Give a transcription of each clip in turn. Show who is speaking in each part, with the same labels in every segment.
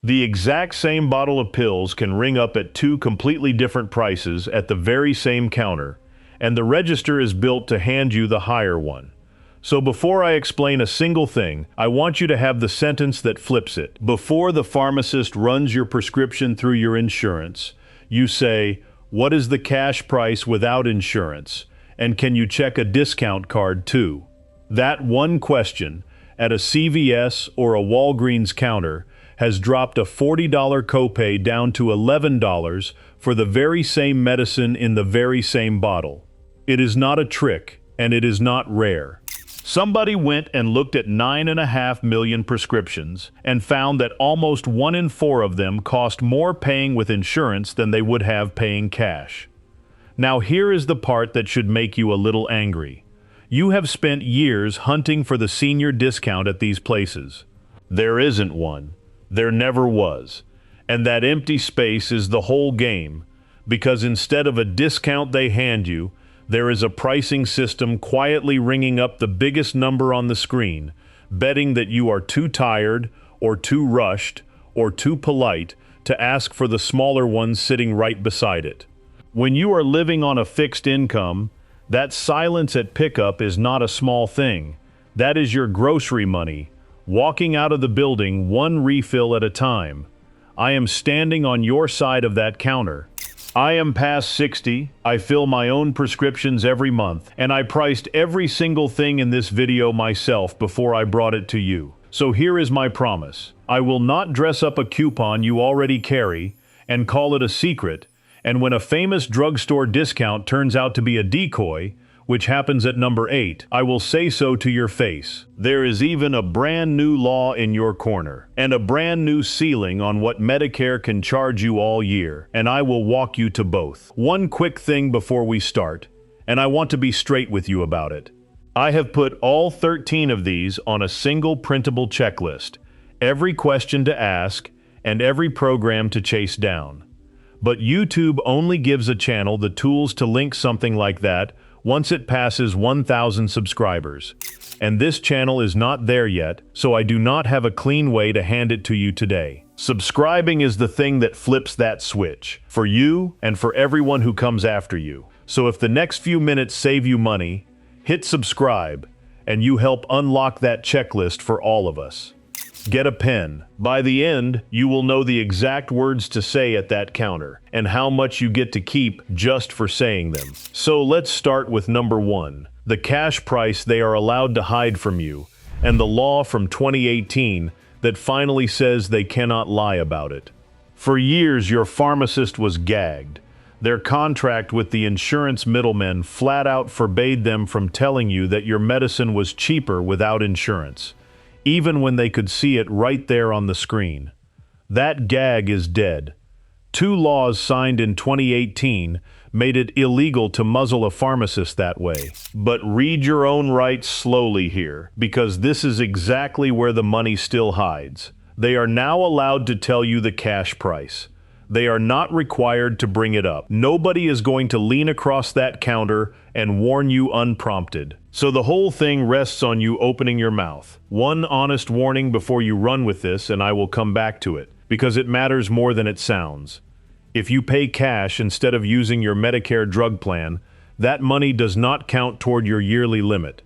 Speaker 1: The exact same bottle of pills can ring up at two completely different prices at the very same counter, and the register is built to hand you the higher one. So before I explain a single thing, I want you to have the sentence that flips it. Before the pharmacist runs your prescription through your insurance, you say, "What is the cash price without insurance? And can you check a discount card too?" That one question at a CVS or a Walgreens counter has dropped a $40 copay down to $11 for the very same medicine in the very same bottle. It is not a trick, and it is not rare. Somebody went and looked at 9.5 million prescriptions and found that almost 1 in 4 of them cost more paying with insurance than they would have paying cash. Now here is the part that should make you a little angry. You have spent years hunting for the senior discount at these places. There isn't one. There never was. And that empty space is the whole game, because instead of a discount they hand you, there is a pricing system quietly ringing up the biggest number on the screen, betting that you are too tired, or too rushed, or too polite to ask for the smaller one sitting right beside it. When you are living on a fixed income, that silence at pickup is not a small thing. That is your grocery money, walking out of the building one refill at a time. I am standing on your side of that counter. I am past 60, I fill my own prescriptions every month, and I priced every single thing in this video myself before I brought it to you. So here is my promise. I will not dress up a coupon you already carry and call it a secret, and when a famous drugstore discount turns out to be a decoy, which happens at number 8, I will say so to your face. There is even a brand new law in your corner, and a brand new ceiling on what Medicare can charge you all year, and I will walk you to both. One quick thing before we start, and I want to be straight with you about it. I have put all 13 of these on a single printable checklist, every question to ask, and every program to chase down. But YouTube only gives a channel the tools to link something like that once it passes 1,000 subscribers. And this channel is not there yet, so I do not have a clean way to hand it to you today. Subscribing is the thing that flips that switch, for you and for everyone who comes after you. So if the next few minutes save you money, hit subscribe, and you help unlock that checklist for all of us. Get a pen. By the end, you will know the exact words to say at that counter, and how much you get to keep just for saying them. So let's start with number 1, the cash price they are allowed to hide from you, and the law from 2018 that finally says they cannot lie about it. For years, your pharmacist was gagged. Their contract with the insurance middlemen flat out forbade them from telling you that your medicine was cheaper without insurance, even when they could see it right there on the screen. That gag is dead. 2 laws signed in 2018 made it illegal to muzzle a pharmacist that way. But read your own rights slowly here, because this is exactly where the money still hides. They are now allowed to tell you the cash price. They are not required to bring it up. Nobody is going to lean across that counter and warn you unprompted. So the whole thing rests on you opening your mouth. One honest warning before you run with this, and I will come back to it, because it matters more than it sounds. If you pay cash instead of using your Medicare drug plan, that money does not count toward your yearly limit.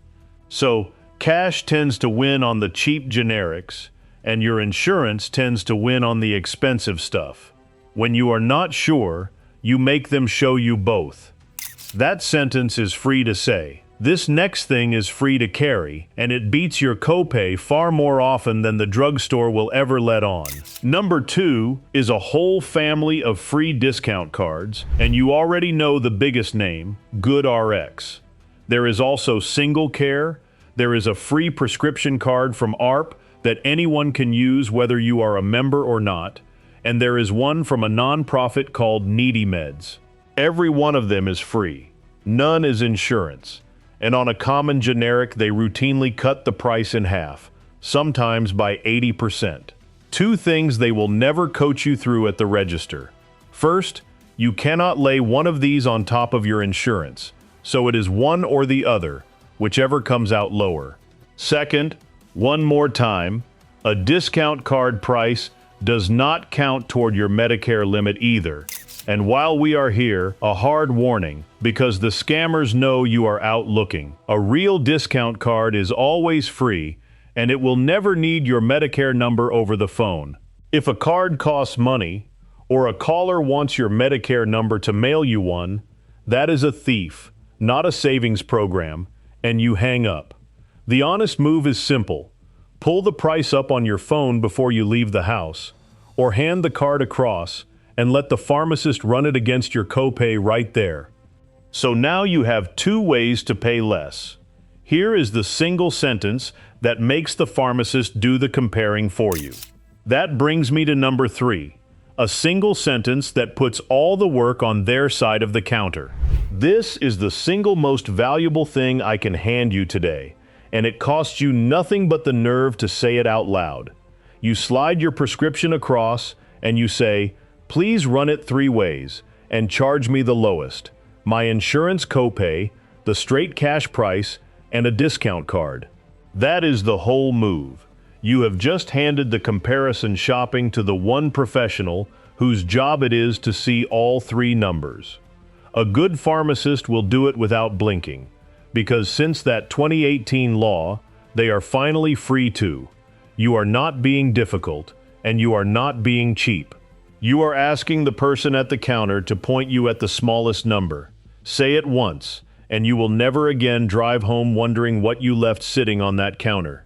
Speaker 1: So cash tends to win on the cheap generics, and your insurance tends to win on the expensive stuff. When you are not sure, you make them show you both. That sentence is free to say. This next thing is free to carry, and it beats your copay far more often than the drugstore will ever let on. Number 2 is a whole family of free discount cards, and you already know the biggest name, GoodRx. There is also SingleCare. There is a free prescription card from AARP that anyone can use whether you are a member or not. And there is one from a nonprofit called Needy Meds. Every one of them is free. None is insurance. And on a common generic, they routinely cut the price in half, sometimes by 80%. 2 things they will never coach you through at the register. First, you cannot lay one of these on top of your insurance, so it is one or the other, whichever comes out lower. Second, one more time, a discount card price does not count toward your Medicare limit either. And while we are here, a hard warning, because the scammers know you are out looking. A real discount card is always free, and it will never need your Medicare number over the phone. If a card costs money, or a caller wants your Medicare number to mail you one, that is a thief, not a savings program, and you hang up. The honest move is simple. Pull the price up on your phone before you leave the house, or hand the card across and let the pharmacist run it against your copay right there. So now you have two ways to pay less. Here is the single sentence that makes the pharmacist do the comparing for you. That brings me to number 3, a single sentence that puts all the work on their side of the counter. This is the single most valuable thing I can hand you today, and it costs you nothing but the nerve to say it out loud. You slide your prescription across and you say, "Please run it 3 ways and charge me the lowest. My insurance copay, the straight cash price, and a discount card." That is the whole move. You have just handed the comparison shopping to the one professional whose job it is to see all 3 numbers. A good pharmacist will do it without blinking, because since that 2018 law, they are finally free to. You are not being difficult, and you are not being cheap. You are asking the person at the counter to point you at the smallest number. Say it once, and you will never again drive home wondering what you left sitting on that counter.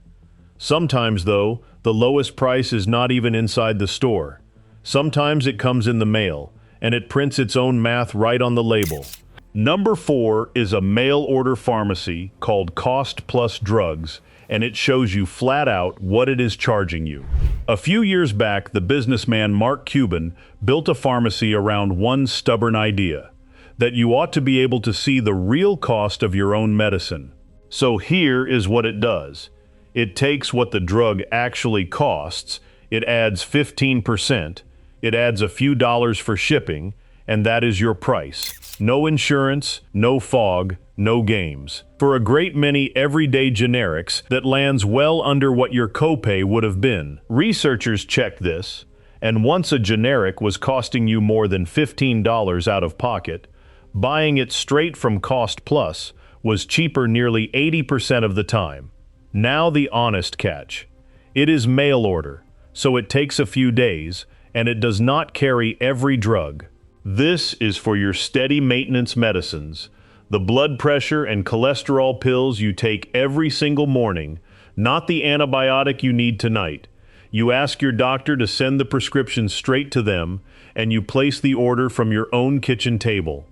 Speaker 1: Sometimes, though, the lowest price is not even inside the store. Sometimes it comes in the mail, and it prints its own math right on the label. Number 4 is a mail-order pharmacy called Cost Plus Drugs, and it shows you flat out what it is charging you. A few years back, the businessman Mark Cuban built a pharmacy around one stubborn idea, that you ought to be able to see the real cost of your own medicine. So here is what it does. It takes what the drug actually costs, it adds 15%, it adds a few dollars for shipping, and that is your price. No insurance, no fog, no games. For a great many everyday generics that lands well under what your copay would have been. Researchers checked this, and once a generic was costing you more than $15 out of pocket, buying it straight from Cost Plus was cheaper nearly 80% of the time. Now the honest catch. It is mail order, so it takes a few days, and it does not carry every drug. This is for your steady maintenance medicines, the blood pressure and cholesterol pills you take every single morning, not the antibiotic you need tonight. You ask your doctor to send the prescription straight to them, and you place the order from your own kitchen table.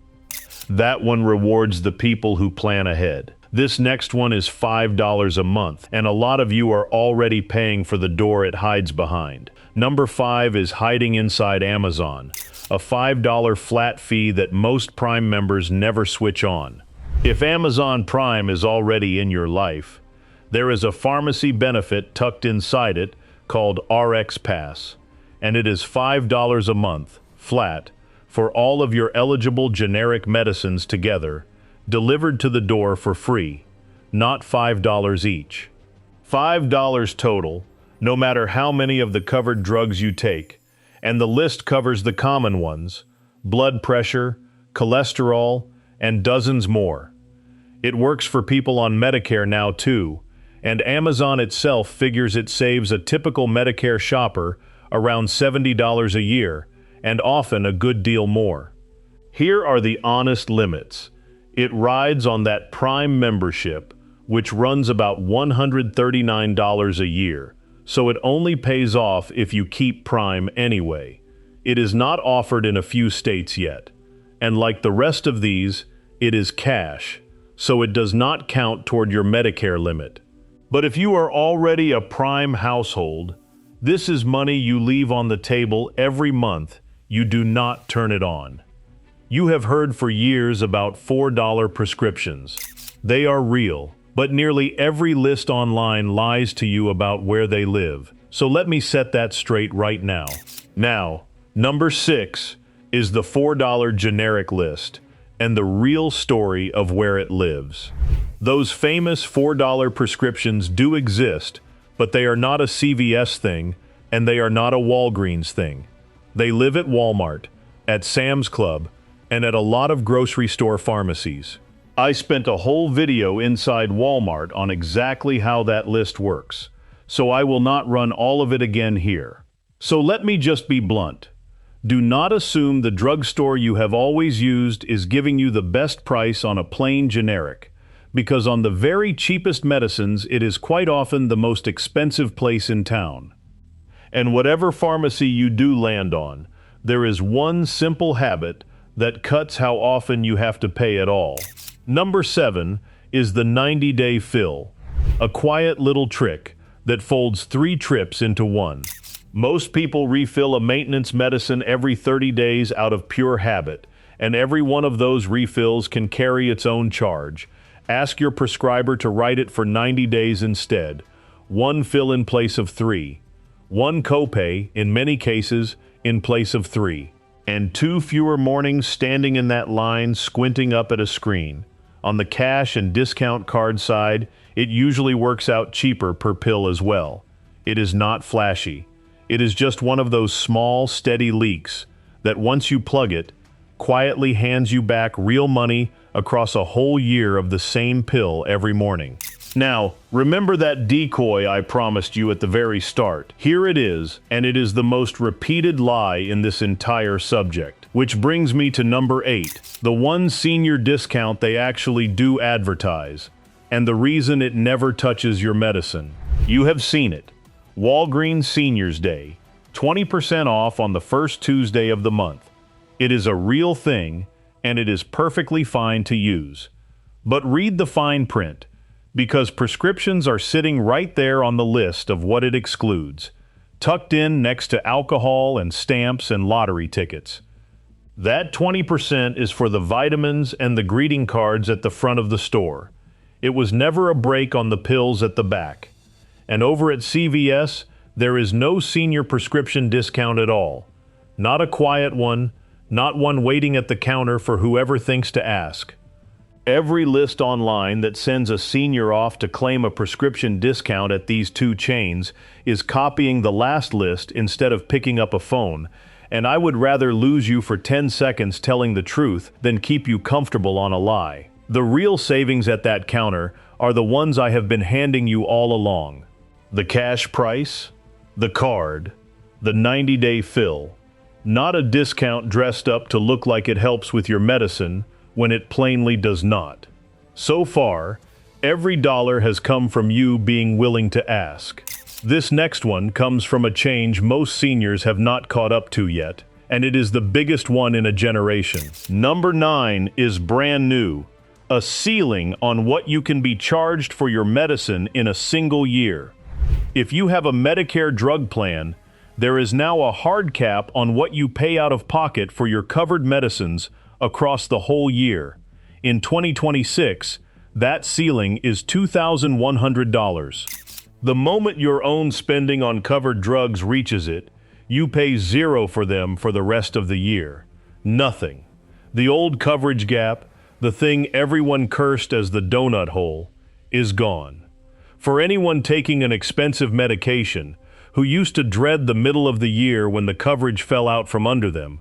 Speaker 1: That one rewards the people who plan ahead. This next one is $5 a month, and a lot of you are already paying for the door it hides behind. Number 5 is hiding inside Amazon, a $5 flat fee that most Prime members never switch on. If Amazon Prime is already in your life, there is a pharmacy benefit tucked inside it called RxPass, and it is $5 a month, flat, for all of your eligible generic medicines together, delivered to the door for free, not $5 each. $5 total, no matter how many of the covered drugs you take, and the list covers the common ones: blood pressure, cholesterol, and dozens more. It works for people on Medicare now too, and Amazon itself figures it saves a typical Medicare shopper around $70 a year, and often a good deal more. Here are the honest limits. It rides on that Prime membership, which runs about $139 a year, so it only pays off if you keep Prime anyway. It is not offered in a few states yet, and like the rest of these, it is cash, so it does not count toward your Medicare limit. But if you are already a Prime household, this is money you leave on the table every month. You do not turn it on. You have heard for years about $4 prescriptions. They are real, but nearly every list online lies to you about where they live. So let me set that straight right now. Now, number 6 is the $4 generic list, and the real story of where it lives. Those famous $4 prescriptions do exist, but they are not a CVS thing, And they are not a Walgreens thing. They live at Walmart, at Sam's Club, and at a lot of grocery store pharmacies. I spent a whole video inside Walmart on exactly how that list works, so I will not run all of it again here. So let me just be blunt. Do not assume the drugstore you have always used is giving you the best price on a plain generic, because on the very cheapest medicines it is quite often the most expensive place in town. And whatever pharmacy you do land on, there is one simple habit that cuts how often you have to pay at all. Number 7 is the 90-day fill, a quiet little trick that folds 3 trips into one. Most people refill a maintenance medicine every 30 days out of pure habit, and every one of those refills can carry its own charge. Ask your prescriber to write it for 90 days instead. 1 fill in place of 3. 1 copay, in many cases, in place of 3. And 2 fewer mornings standing in that line squinting up at a screen. On the cash and discount card side, it usually works out cheaper per pill as well. It is not flashy. It is just one of those small, steady leaks that once you plug it, quietly hands you back real money across a whole year of the same pill every morning. Now, remember that decoy I promised you at the very start. Here it is, and it is the most repeated lie in this entire subject. Which brings me to number 8, the one senior discount they actually do advertise, and the reason it never touches your medicine. You have seen it. Walgreens Seniors Day, 20% off on the first Tuesday of the month. It is a real thing, and it is perfectly fine to use. But read the fine print, because prescriptions are sitting right there on the list of what it excludes, tucked in next to alcohol and stamps and lottery tickets. That 20% is for the vitamins and the greeting cards at the front of the store. It was never a break on the pills at the back. And over at CVS, there is no senior prescription discount at all. Not a quiet one, not one waiting at the counter for whoever thinks to ask. Every list online that sends a senior off to claim a prescription discount at these 2 chains is copying the last list instead of picking up a phone, and I would rather lose you for 10 seconds telling the truth than keep you comfortable on a lie. The real savings at that counter are the ones I have been handing you all along. The cash price, the card, the 90-day fill. Not a discount dressed up to look like it helps with your medicine when it plainly does not. So far, every dollar has come from you being willing to ask. This next one comes from a change most seniors have not caught up to yet, and it is the biggest one in a generation. Number 9 is brand new, a ceiling on what you can be charged for your medicine in a single year. If you have a Medicare drug plan, there is now a hard cap on what you pay out of pocket for your covered medicines across the whole year. In 2026, that ceiling is $2,100. The moment your own spending on covered drugs reaches it, you pay $0 for them for the rest of the year. Nothing. The old coverage gap, the thing everyone cursed as the donut hole, is gone. For anyone taking an expensive medication, who used to dread the middle of the year when the coverage fell out from under them,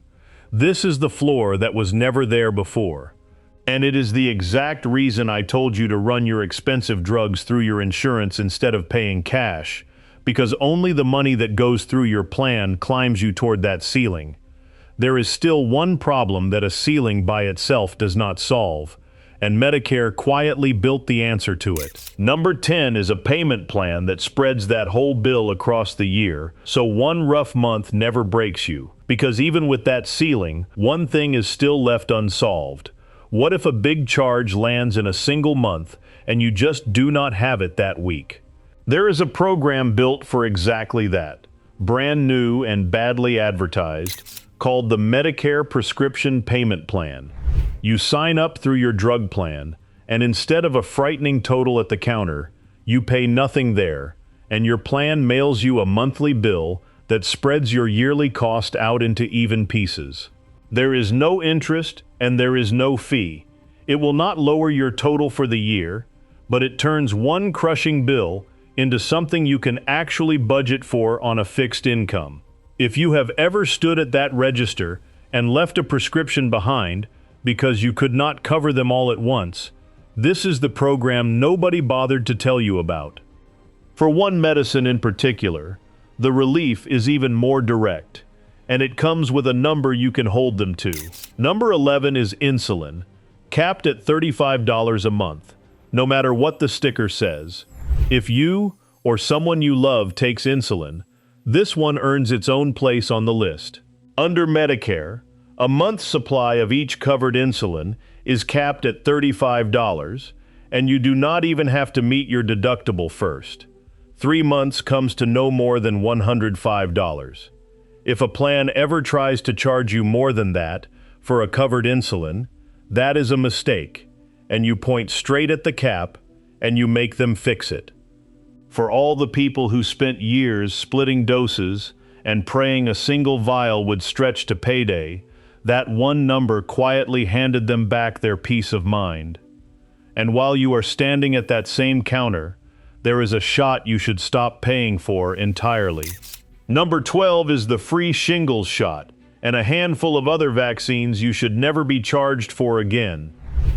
Speaker 1: this is the floor that was never there before. And it is the exact reason I told you to run your expensive drugs through your insurance instead of paying cash, because only the money that goes through your plan climbs you toward that ceiling. There is still one problem that a ceiling by itself does not solve, and Medicare quietly built the answer to it. Number 10 is a payment plan that spreads that whole bill across the year, so one rough month never breaks you. Because even with that ceiling, one thing is still left unsolved. What if a big charge lands in a single month and you just do not have it that week? There is a program built for exactly that, brand new and badly advertised, called the Medicare Prescription Payment Plan. You sign up through your drug plan, and instead of a frightening total at the counter, you pay nothing there, and your plan mails you a monthly bill that spreads your yearly cost out into even pieces. There is no interest and there is no fee. It will not lower your total for the year, but it turns one crushing bill into something you can actually budget for on a fixed income. If you have ever stood at that register and left a prescription behind because you could not cover them all at once, this is the program nobody bothered to tell you about. For one medicine in particular, the relief is even more direct, and it comes with a number you can hold them to. Number 11 is insulin, capped at $35 a month, no matter what the sticker says. If you or someone you love takes insulin, this one earns its own place on the list. Under Medicare, a month's supply of each covered insulin is capped at $35, and you do not even have to meet your deductible first. 3 months comes to no more than $105. If a plan ever tries to charge you more than that for a covered insulin, that is a mistake, and you point straight at the cap and you make them fix it. For all the people who spent years splitting doses and praying a single vial would stretch to payday, that one number quietly handed them back their peace of mind. And while you are standing at that same counter, there is a shot you should stop paying for entirely. Number 12 is the free shingles shot, and a handful of other vaccines you should never be charged for again.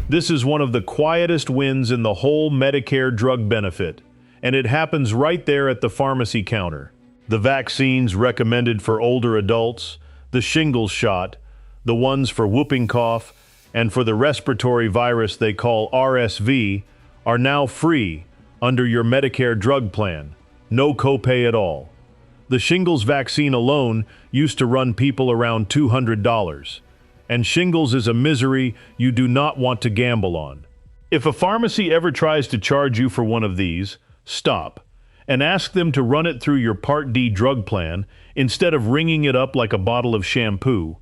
Speaker 1: This is one of the quietest wins in the whole Medicare drug benefit, and it happens right there at the pharmacy counter. The vaccines recommended for older adults, the shingles shot, the ones for whooping cough, and for the respiratory virus they call RSV, are now free under your Medicare drug plan. No copay at all. The shingles vaccine alone used to run people around $200, and shingles is a misery you do not want to gamble on. If a pharmacy ever tries to charge you for one of these, stop and ask them to run it through your Part D drug plan instead of ringing it up like a bottle of shampoo,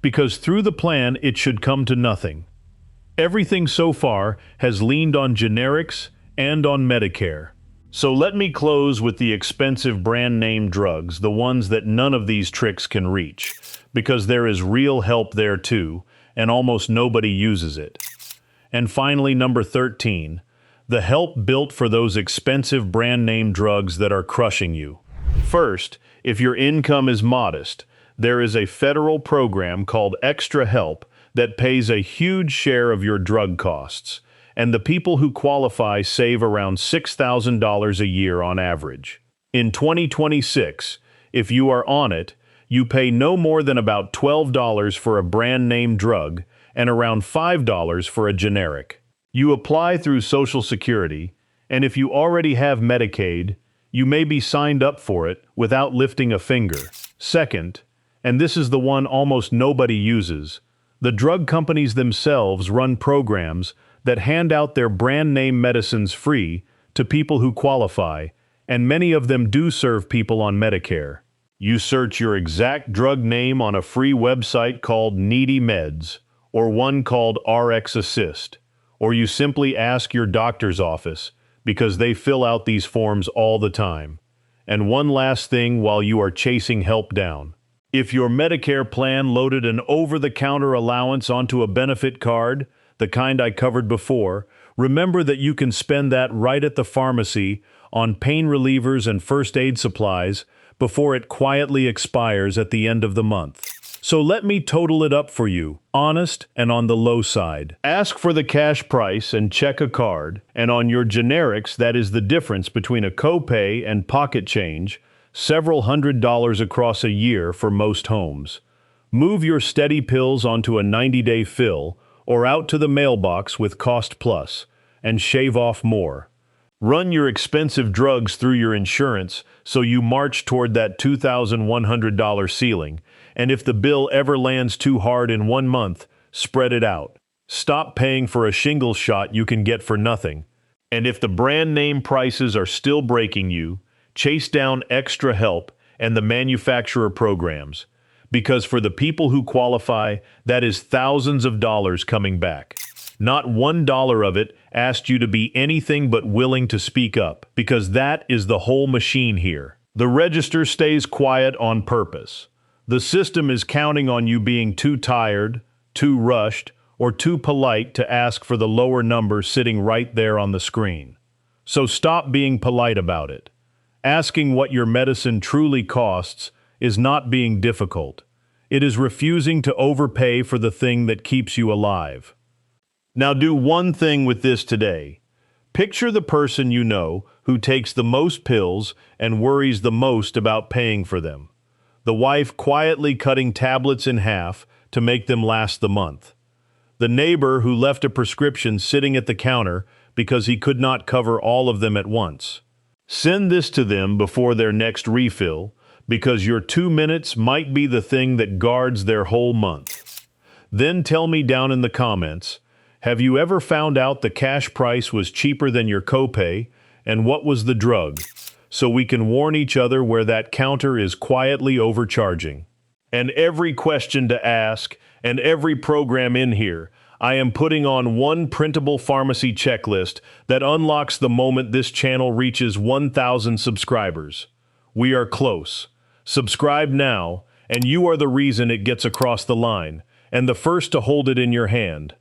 Speaker 1: because through the plan it should come to nothing. Everything so far has leaned on generics and on Medicare. So let me close with the expensive brand name drugs, the ones that none of these tricks can reach, because there is real help there too, and almost nobody uses it. And finally, number 13, the help built for those expensive brand name drugs that are crushing you. First, if your income is modest, there is a federal program called Extra Help that pays a huge share of your drug costs, and the people who qualify save around $6,000 a year on average. In 2026, if you are on it, you pay no more than about $12 for a brand name drug and around $5 for a generic. You apply through Social Security, and if you already have Medicaid, you may be signed up for it without lifting a finger. Second, and this is the one almost nobody uses, the drug companies themselves run programs that hand out their brand name medicines free to people who qualify, and many of them do serve people on Medicare. You search your exact drug name on a free website called Needy Meds, or one called Rx Assist, or you simply ask your doctor's office, because they fill out these forms all the time. And one last thing while you are chasing help down. If your Medicare plan loaded an over-the-counter allowance onto a benefit card, the kind I covered before, remember that you can spend that right at the pharmacy on pain relievers and first aid supplies before it quietly expires at the end of the month. So let me total it up for you, honest and on the low side. Ask for the cash price and check a card, and on your generics, that is the difference between a copay and pocket change, several $100s across a year for most homes. Move your steady pills onto a 90-day fill, or out to the mailbox with Cost Plus, and shave off more. Run your expensive drugs through your insurance so you march toward that $2,100 ceiling, and if the bill ever lands too hard in 1 month, spread it out. Stop paying for a shingles shot you can get for nothing. And if the brand name prices are still breaking you, chase down Extra Help and the manufacturer programs. Because for the people who qualify, that is thousands of dollars coming back. Not $1 of it asked you to be anything but willing to speak up, because that is the whole machine here. The register stays quiet on purpose. The system is counting on you being too tired, too rushed, or too polite to ask for the lower number sitting right there on the screen. So stop being polite about it. Asking what your medicine truly costs is not being difficult. It is refusing to overpay for the thing that keeps you alive. Now do one thing with this today. Picture the person you know who takes the most pills and worries the most about paying for them. The wife quietly cutting tablets in half to make them last the month. The neighbor who left a prescription sitting at the counter because he could not cover all of them at once. Send this to them before their next refill, because your 2 minutes might be the thing that guards their whole month. Then tell me down in the comments, have you ever found out the cash price was cheaper than your copay, and what was the drug? So we can warn each other where that counter is quietly overcharging. And every question to ask, and every program in here, I am putting on one printable pharmacy checklist that unlocks the moment this channel reaches 1,000 subscribers. We are close. Subscribe now, and you are the reason it gets across the line, and the first to hold it in your hand.